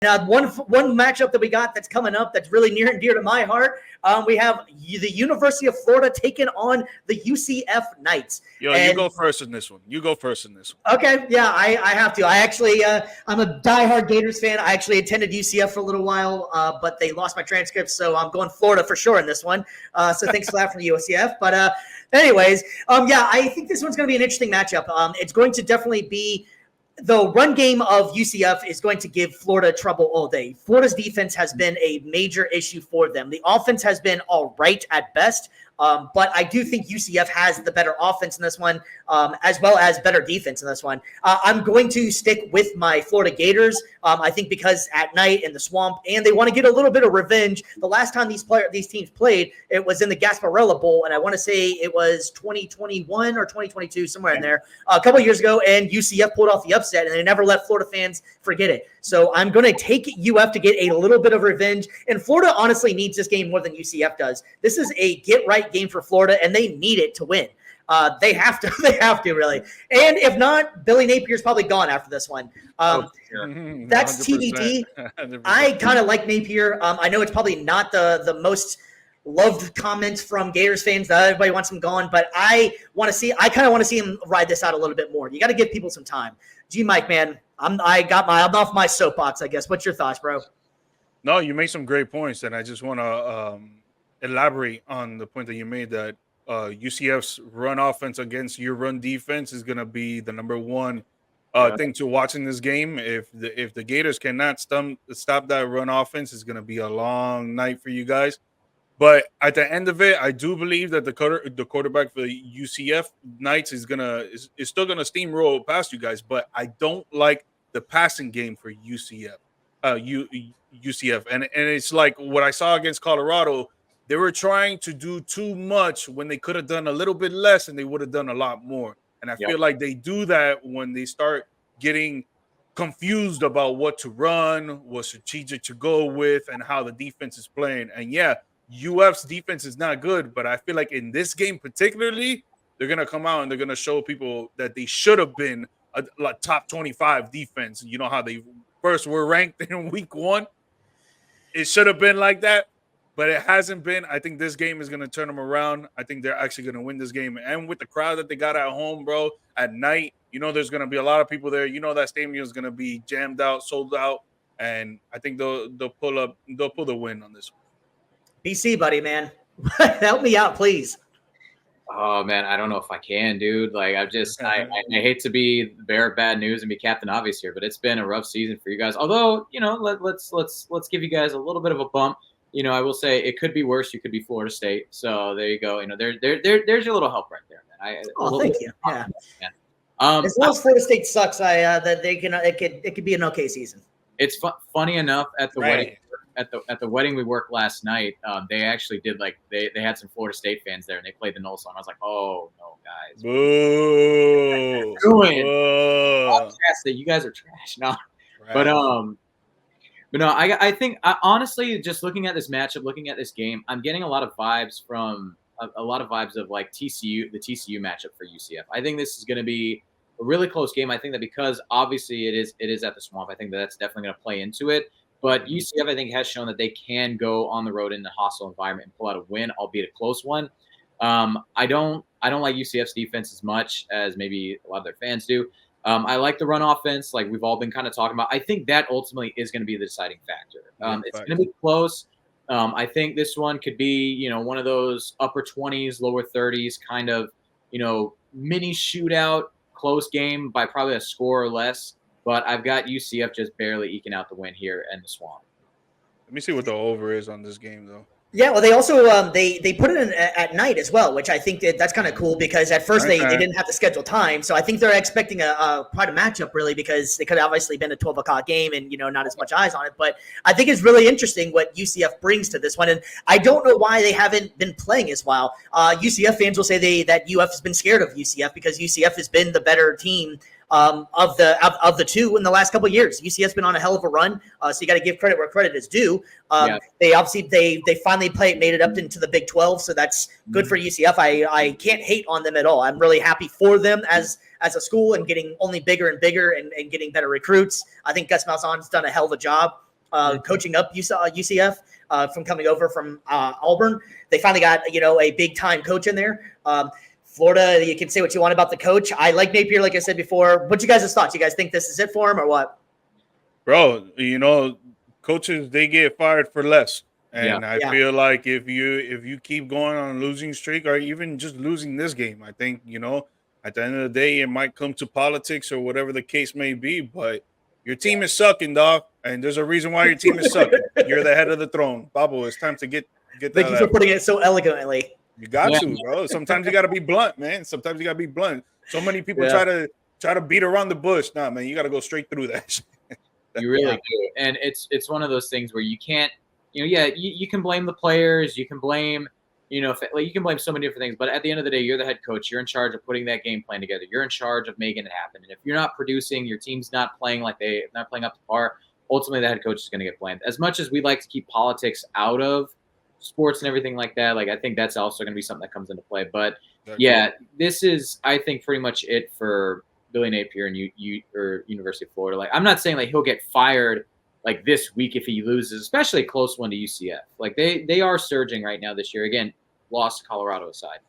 One matchup that we got that's coming up that's really near and dear to my heart. We have the University of Florida taking on the UCF Knights. Yo, you go first in this one. Okay, yeah, I have to. I actually, I'm a diehard Gators fan. I actually attended UCF for a little while, but they lost my transcripts, so I'm going Florida for sure in this one. So thanks for that from the UCF. But anyways, yeah, I think this one's going to be an interesting matchup. It's going to definitely be the run game of UCF is going to give Florida trouble all day. Florida's defense has been a major issue for them. The offense has been all right at best, but I do think UCF has the better offense in this one, as well as better defense in this one. I'm going to stick with my Florida Gators. I think because at night in the swamp, and they want to get a little bit of revenge. The last time these teams played, it was in the Gasparilla Bowl, and I want to say it was 2021 or 2022, somewhere in there, a couple of years ago, and UCF pulled off the upset, and they never let Florida fans forget it. So I'm going to take UF to get a little bit of revenge, and Florida honestly needs this game more than UCF does. This is a get-right game for Florida, and they need it to win. They have to. They have to, really. And if not, Billy Napier's probably gone after this one. That's 100%. TBD. 100%. I kind of like Napier. I know it's probably not the most loved comments from Gators fans that everybody wants him gone, but I kind of want to see him ride this out a little bit more. You got to give people some time. Mike, man, I'm off my soapbox, I guess. What's your thoughts, bro? No, you made some great points, and I just want to elaborate on the point that you made that UCF's run offense against your run defense is going to be the number one thing to watch in this game. If the Gators cannot stop that run offense, it's going to be a long night for you guys. But at the end of it, I do believe that the quarterback for the UCF Knights is still gonna steamroll past you guys. But I don't like the passing game for UCF. UCF, and it's like what I saw against Colorado. They were trying to do too much when they could have done a little bit less, and they would have done a lot more. And I feel like they do that when they start getting confused about what to run, what strategic to go with, and how the defense is playing. And yeah, UF's defense is not good, but I feel like in this game particularly, they're going to come out and they're going to show people that they should have been a top 25 defense. You know how they first were ranked in week 1? It should have been like that, but it hasn't been. I think this game is going to turn them around. I think they're actually going to win this game. And with the crowd that they got at home, bro, at night, you know there's going to be a lot of people there. You know that stadium is going to be jammed out, sold out, and I think they'll pull the win on this one. BC, buddy, man. Help me out, please. Oh, man, I don't know if I can, dude. Like, I hate to be the bearer of bad news and be Captain Obvious here, but it's been a rough season for you guys. Although, you know, let's give you guys a little bit of a bump. You know, I will say it could be worse. You could be Florida State. So there you go. You know, there's your little help right there, man. Thank you. Yeah. As long as Florida State sucks, that they can it could be an okay season. It's funny enough at the wedding. At the wedding we worked last night, they actually did they had some Florida State fans there and they played the Noel song. I was like, oh no, guys, boo! That you guys are trash. No, right. But no, I think honestly, just looking at this matchup, looking at this game, I'm getting a lot of vibes from a lot of vibes of like TCU, the TCU matchup for UCF. I think this is going to be a really close game. I think that because obviously it is at the Swamp, I think that's definitely going to play into it. But UCF, I think, has shown that they can go on the road in a hostile environment and pull out a win, albeit a close one. I don't like UCF's defense as much as maybe a lot of their fans do. I like the run offense, like we've all been kind of talking about. I think that ultimately is going to be the deciding factor. It's going to be close. I think this one could be, one of those upper 20s, lower 30s kind of, mini shootout, close game by probably a score or less. But I've got UCF just barely eking out the win here in the Swamp. Let me see what the over is on this game, though. Yeah, well, they also they put it in at night as well, which I think that's kind of cool because at first they didn't have to schedule time. So I think they're expecting quite a matchup, really, because they could have obviously been a 12 o'clock game and, not as much eyes on it. But I think it's really interesting what UCF brings to this one. And I don't know why they haven't been playing as well. UCF fans will say that UF has been scared of UCF because UCF has been the better team of the two in the last couple of years. UCF's been on a hell of a run, so you got to give credit where credit is due. They obviously they finally made it up into the Big 12, so that's good for UCF. I can't hate on them at all. I'm really happy for them as a school and getting only bigger and bigger and getting better recruits. I think Gus Malzahn's done a hell of a job. coaching up UCF from coming over from Auburn. They finally got a big time coach in there. Florida, you can say what you want about the coach. I like Napier, like I said before. What you guys' thoughts? You guys think this is it for him or what? Bro, coaches, they get fired for less. And I feel like if you keep going on a losing streak or even just losing this game, I think, at the end of the day, it might come to politics or whatever the case may be. But your team is sucking, dog. And there's a reason why your team is sucking. You're the head of the throne. Babo, it's time to get that. Thank you for putting it so elegantly. You got to, bro. Sometimes you got to be blunt, man. Sometimes you got to be blunt. So many people try to beat around the bush. Nah, man, you got to go straight through that. You really do. And it's one of those things where you can't, you can blame the players. You can blame, you can blame so many different things. But at the end of the day, you're the head coach. You're in charge of putting that game plan together. You're in charge of making it happen. And if you're not producing, your team's not playing up to par, ultimately the head coach is going to get blamed. As much as we like to keep politics out of sports and everything like that, I think that's also going to be something that comes into play. But this is, I think, pretty much it for Billy Napier and University of Florida. I'm not saying he'll get fired this week if he loses, especially a close one to UCF. They are surging right now this year. Again, lost to Colorado aside.